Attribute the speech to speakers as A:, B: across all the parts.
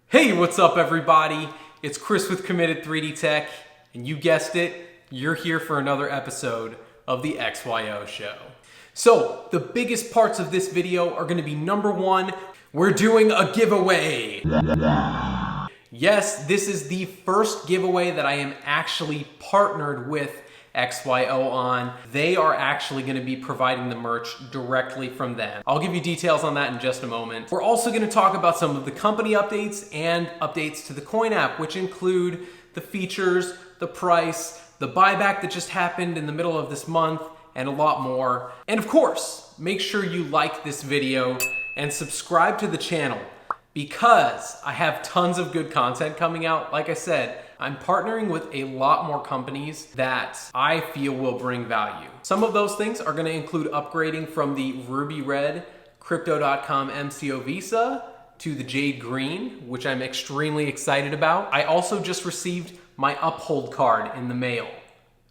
A: Hey, what's up everybody? It's Chris with Committed 3D Tech, and you guessed it, you're here for another episode of the XYO Show. So, the biggest parts of this video are going to be number one, we're doing a giveaway. Yes, this is the first giveaway that I am actually partnered with XYO on. They are actually going to be providing the merch directly from them. I'll give you details on that in just a moment. We're also going to talk about some of the company updates and updates to the Coin app, which include the features, the price, the buyback that just happened in the middle of this month, and a lot more. And of course, make sure you like this video and subscribe to the channel because I have tons of good content coming out. Like I said, I'm partnering with a lot more companies that I feel will bring value. Some of those things are gonna include upgrading from the Ruby Red Crypto.com MCO Visa to the Jade Green, which I'm extremely excited about. I also just received my Uphold card in the mail.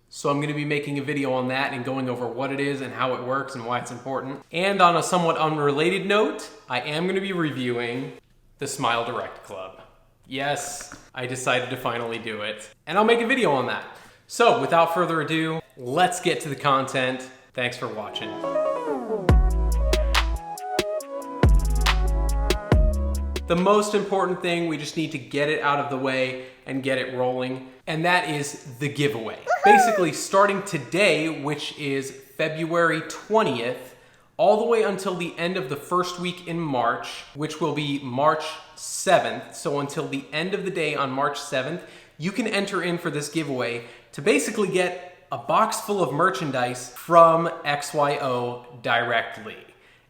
A: So I'm gonna be making a video on that and going over what it is and how it works and why it's important. And on a somewhat unrelated note, I am gonna be reviewing the Smile Direct Club. Yes, I decided to finally do it. And I'll make a video on that. So without further ado, let's get to the content. Thanks for watching. The most important thing, we just need to get it out of the way and get it rolling, and that is the giveaway. Basically, starting today, which is February 20th, all the way until the end of the first week in March, which will be March 7th. So until the end of the day on March 7th, you can enter in for this giveaway to basically get a box full of merchandise from XYO directly.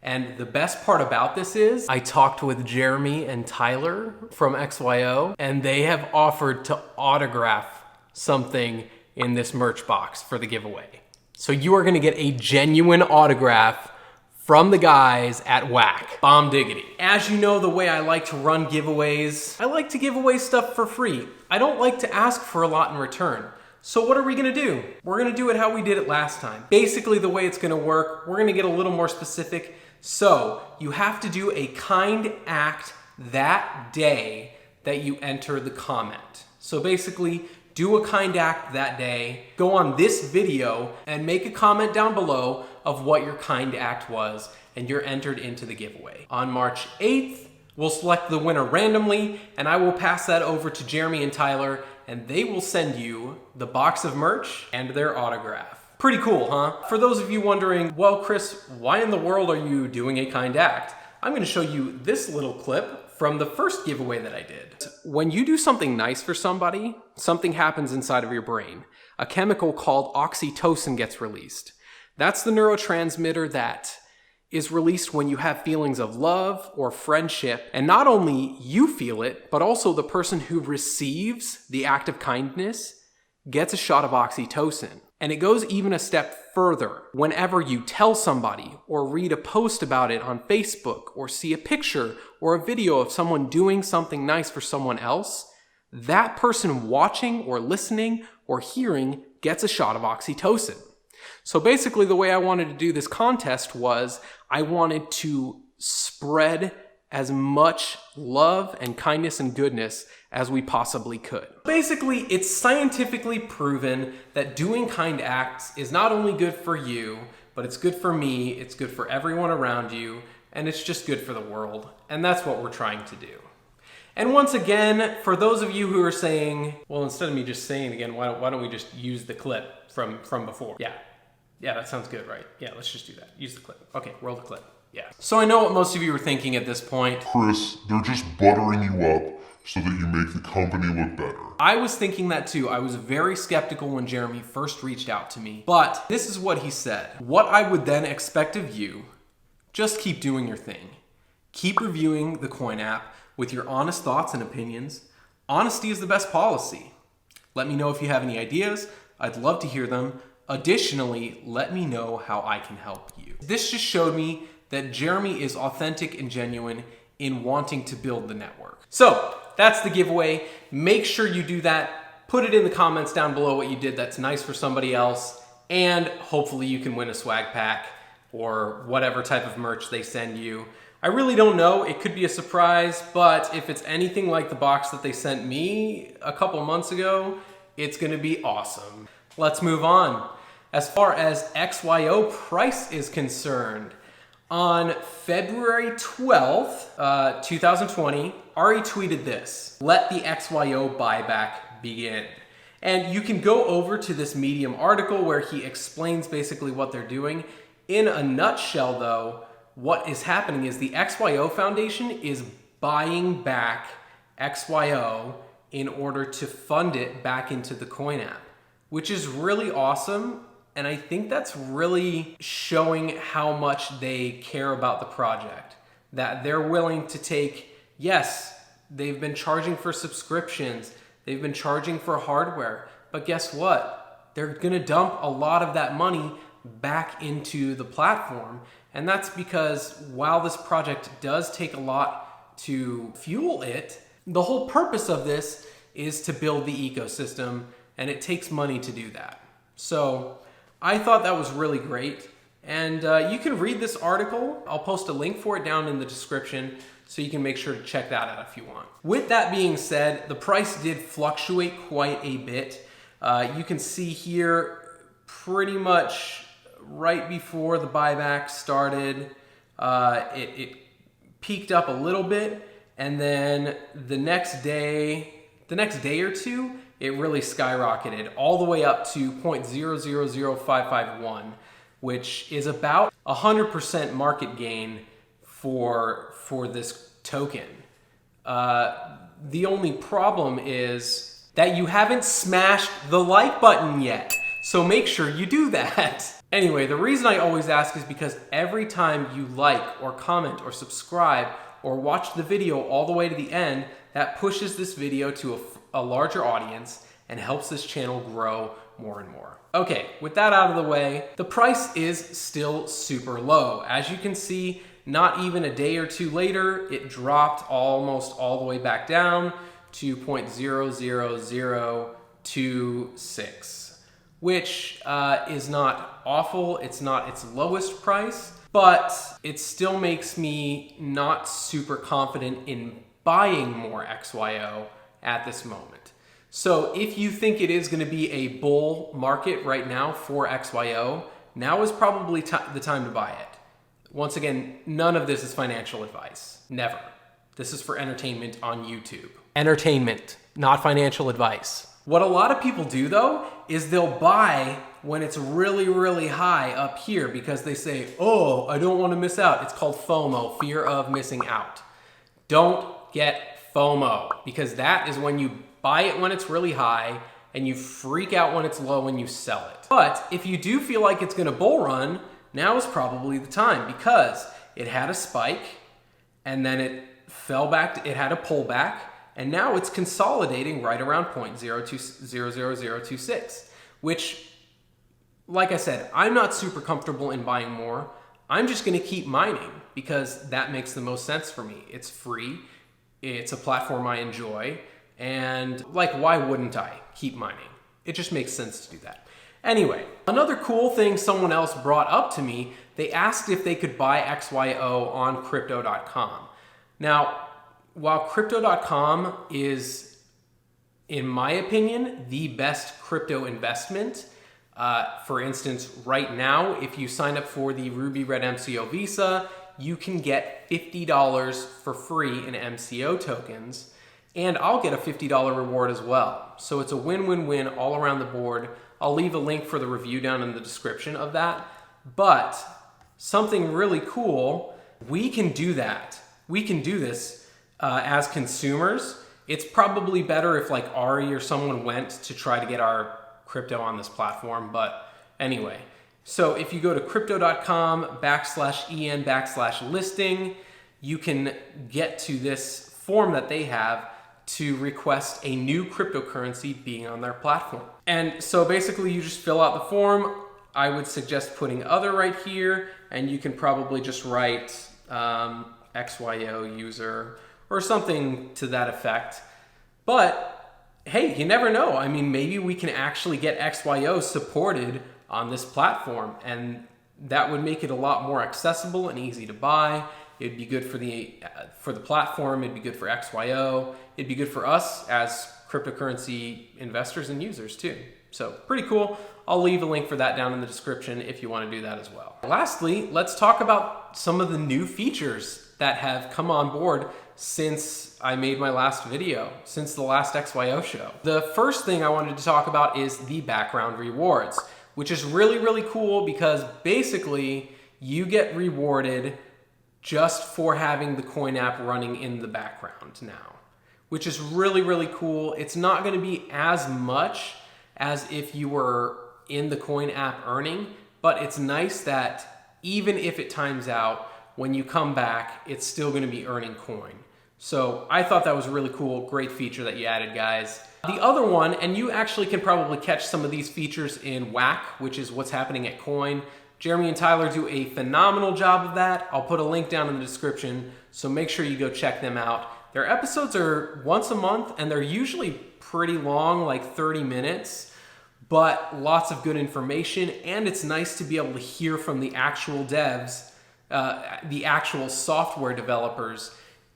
A: And the best part about this is I talked with Jeremy and Tyler from XYO, and they have offered to autograph something in this merch box for the giveaway. So you are gonna get a genuine autograph from the guys at WHAC. Bomb diggity. As you know, the way I like to run giveaways, I like to give away stuff for free. I don't like to ask for a lot in return. So what are we gonna do? We're gonna do it how we did it last time. Basically, the way it's gonna work, we're gonna get a little more specific. So you have to do a kind act that day that you enter the comment. So basically, do a kind act that day, go on this video and make a comment down below of what your kind act was, and you're entered into the giveaway. On March 8th, we'll select the winner randomly, and I will pass that over to Jeremy and Tyler, and they will send you the box of merch and their autograph. Pretty cool, huh? For those of you wondering, well, Chris, why in the world are you doing a kind act? I'm gonna show you this little clip from the first giveaway that I did. When you do something nice for somebody, something happens inside of your brain. A chemical called oxytocin gets released. That's the neurotransmitter that is released when you have feelings of love or friendship. And not only you feel it, but also the person who receives the act of kindness gets a shot of oxytocin. And it goes even a step further. Whenever you tell somebody or read a post about it on Facebook or see a picture or a video of someone doing something nice for someone else, that person watching or listening or hearing gets a shot of oxytocin. So basically the way I wanted to do this contest was I wanted to spread as much love and kindness and goodness as we possibly could. Basically, it's scientifically proven that doing kind acts is not only good for you, but it's good for me, it's good for everyone around you, and it's just good for the world. And that's what we're trying to do. And once again, for those of you who are saying, well, instead of me just saying it again, why don't we just use the clip from before? Yeah, that sounds good, right? Yeah, let's just do that. Use the clip. Okay, roll the clip. Yeah. So I know what most of you are thinking at this point.
B: Chris, they're just buttering you up so that you make the company look better.
A: I was thinking that too. I was very skeptical when Jeremy first reached out to me, but this is what he said. What I would then expect of you, just keep doing your thing. Keep reviewing the Coin app with your honest thoughts and opinions. Honesty is the best policy. Let me know if you have any ideas. I'd love to hear them. Additionally, let me know how I can help you. This just showed me that Jeremy is authentic and genuine in wanting to build the network. So that's the giveaway. Make sure you do that. Put it in the comments down below what you did that's nice for somebody else, and hopefully you can win a swag pack or whatever type of merch they send you. I really don't know. It could be a surprise, but if it's anything like the box that they sent me a couple months ago, it's going to be awesome. Let's move on. As far as XYO Price is concerned, on February 12th, 2020, Ari tweeted this: "Let the XYO buyback begin." And you can go over to this Medium article where he explains basically what they're doing. In a nutshell, though, what is happening is the XYO Foundation is buying back XYO in order to fund it back into the coin app, which is really awesome. And I think that's really showing how much they care about the project, that they're willing to take, yes, they've been charging for subscriptions, they've been charging for hardware, but guess what? They're gonna dump a lot of that money back into the platform. And that's because while this project does take a lot to fuel it, the whole purpose of this is to build the ecosystem, and it takes money to do that. So I thought that was really great. And you can read this article. I'll post a link for it down in the description so you can make sure to check that out if you want. With that being said, the price did fluctuate quite a bit. You can see here pretty much right before the buyback started, it peaked up a little bit, and then the next day or two, it really skyrocketed all the way up to 0.000551, which is about 100% market gain for this token. The only problem is that you haven't smashed the like button yet, so make sure you do that. Anyway, the reason I always ask is because every time you like or comment or subscribe or watch the video all the way to the end, that pushes this video to a larger audience and helps this channel grow more and more. Okay, with that out of the way, the price is still super low. As you can see, not even a day or two later, it dropped almost all the way back down to 0.00026, which is not awful. It's not its lowest price, but it still makes me not super confident in buying more XYO at this moment. So if you think it is going to be a bull market right now for XYO, now is probably the time to buy it. Once again, none of this is financial advice. Never. This is for entertainment on YouTube. Entertainment, not financial advice. What a lot of people do though, is they'll buy when it's really, really high up here because they say, oh, I don't want to miss out. It's called FOMO, fear of missing out. Don't get FOMO, because that is when you buy it when it's really high and you freak out when it's low and you sell it. But if you do feel like it's gonna bull run, now is probably the time, because it had a spike and then it fell back, it had a pullback, and now it's consolidating right around 0.00026, which, like I said, I'm not super comfortable in buying more. I'm just gonna keep mining because that makes the most sense for me. It's free, it's a platform I enjoy, and like, why wouldn't I keep mining? It just makes sense to do that. Anyway, another cool thing someone else brought up to me, they asked if they could buy XYO on crypto.com. Now, while crypto.com is, in my opinion, the best crypto investment, for instance, right now, if you sign up for the Ruby Red MCO Visa, you can get $50 for free in MCO tokens, and I'll get a $50 reward as well. So it's a win-win-win all around the board. I'll leave a link for the review down in the description of that. But something really cool, we can do that. We can do this as consumers. It's probably better if like Ari or someone went to try to get our crypto on this platform, but anyway. So if you go to crypto.com/en/listing, you can get to this form that they have to request a new cryptocurrency being on their platform. And so basically you just fill out the form. I would suggest putting other right here, and you can probably just write XYO user or something to that effect. But hey, you never know. I mean, maybe we can actually get XYO supported on this platform, and that would make it a lot more accessible and easy to buy. It'd be good for the platform. It'd be good for XYO. It'd be good for us as cryptocurrency investors and users too. So pretty cool. I'll leave a link for that down in the description if you want to do that as well. Lastly, let's talk about some of the new features that have come on board since I made my last video, since the last XYO show. The first thing I wanted to talk about is the background rewards, which is really, really cool because basically you get rewarded just for having the coin app running in the background now, which is really, really cool. It's not going to be as much as if you were in the coin app earning, but it's nice that even if it times out, when you come back, it's still going to be earning coin. So I thought that was a really cool, great feature that you added, guys. The other one, and you actually can probably catch some of these features in WHAC, which is what's happening at Coin. Jeremy and Tyler do a phenomenal job of that. I'll put a link down in the description, so make sure you go check them out. Their episodes are once a month, and they're usually pretty long, like 30 minutes, but lots of good information, and it's nice to be able to hear from the actual devs, the actual software developers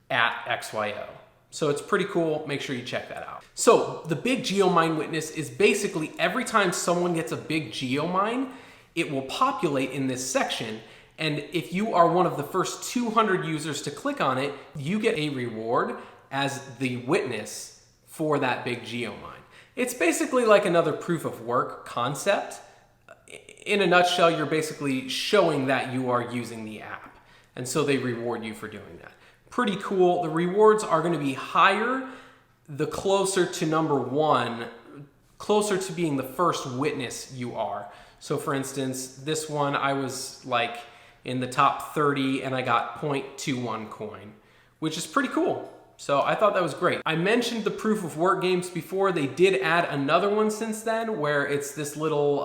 A: at XYO. So it's pretty cool. Make sure you check that out. So the big Geomine Witness is basically every time someone gets a big Geomine, it will populate in this section. And if you are one of the first 200 users to click on it, you get a reward as the witness for that big Geomine. It's basically like another proof of work concept. In a nutshell, you're basically showing that you are using the app. And so they reward you for doing that. Pretty cool. The rewards are going to be higher the closer to number one, closer to being the first witness you are. So for instance, this one I was like in the top 30 and I got 0.21 coin, which is pretty cool. So I thought that was great. I mentioned the proof of work games before. They did add another one since then where it's this little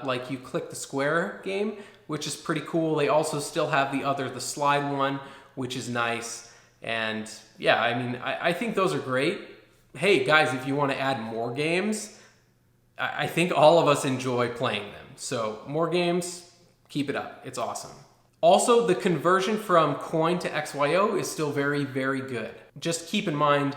A: like you click the square game, which is pretty cool. They also still have the slide one, which is nice. And yeah, I mean, I think those are great. Hey guys, if you want to add more games, I think all of us enjoy playing them. So more games, keep it up. It's awesome. Also, the conversion from coin to XYO is still very, very good. Just keep in mind,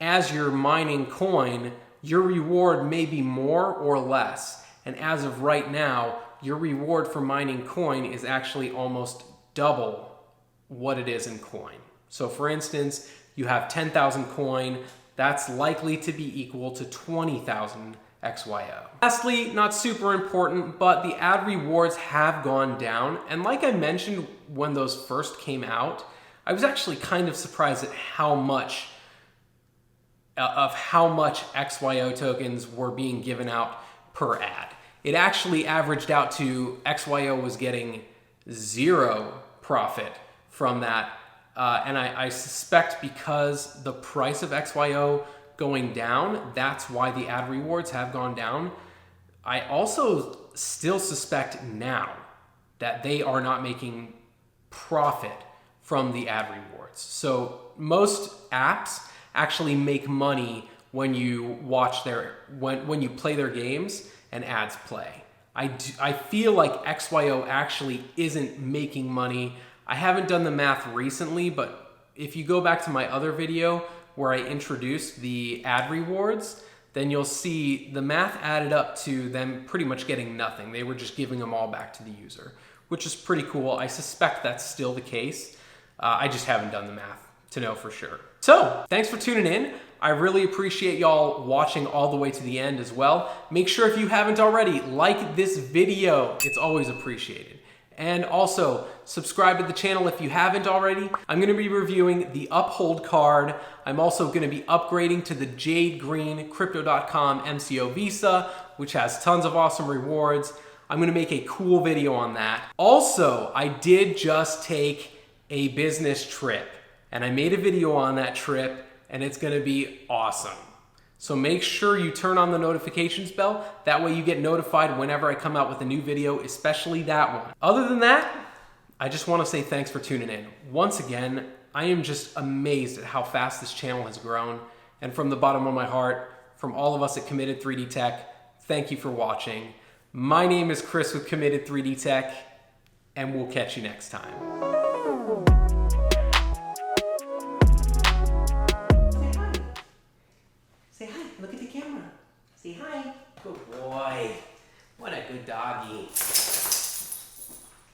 A: as you're mining coin, your reward may be more or less. And as of right now, your reward for mining coin is actually almost double what it is in coin. So for instance, you have 10,000 coin, that's likely to be equal to 20,000 XYO. Lastly, not super important, but the ad rewards have gone down. And like I mentioned when those first came out, I was actually kind of surprised at how much XYO tokens were being given out per ad. It actually averaged out to XYO was getting 0 profit from that. And I suspect because the price of XYO going down, that's why the ad rewards have gone down. I also still suspect now that they are not making profit from the ad rewards. So most apps actually make money when you watch when you play their games and ads play. I feel like XYO actually isn't making money. I haven't done the math recently, but if you go back to my other video where I introduced the ad rewards, then you'll see the math added up to them pretty much getting nothing. They were just giving them all back to the user, which is pretty cool. I suspect that's still the case. I just haven't done the math to know for sure. So thanks for tuning in. I really appreciate y'all watching all the way to the end as well. Make sure if you haven't already, like this video. It's always appreciated. And also, subscribe to the channel if you haven't already. I'm gonna be reviewing the Uphold card. I'm also gonna be upgrading to the Jade Green Crypto.com MCO Visa, which has tons of awesome rewards. I'm gonna make a cool video on that. Also, I did just take a business trip, and I made a video on that trip, and it's gonna be awesome. So make sure you turn on the notifications bell. That way you get notified whenever I come out with a new video, especially that one. Other than that, I just wanna say thanks for tuning in. Once again, I am just amazed at how fast this channel has grown. And from the bottom of my heart, from all of us at Committed 3D Tech, thank you for watching. My name is Chris with Committed 3D Tech, and we'll catch you next time. look at the camera. Say hi. Good boy. What a good doggy.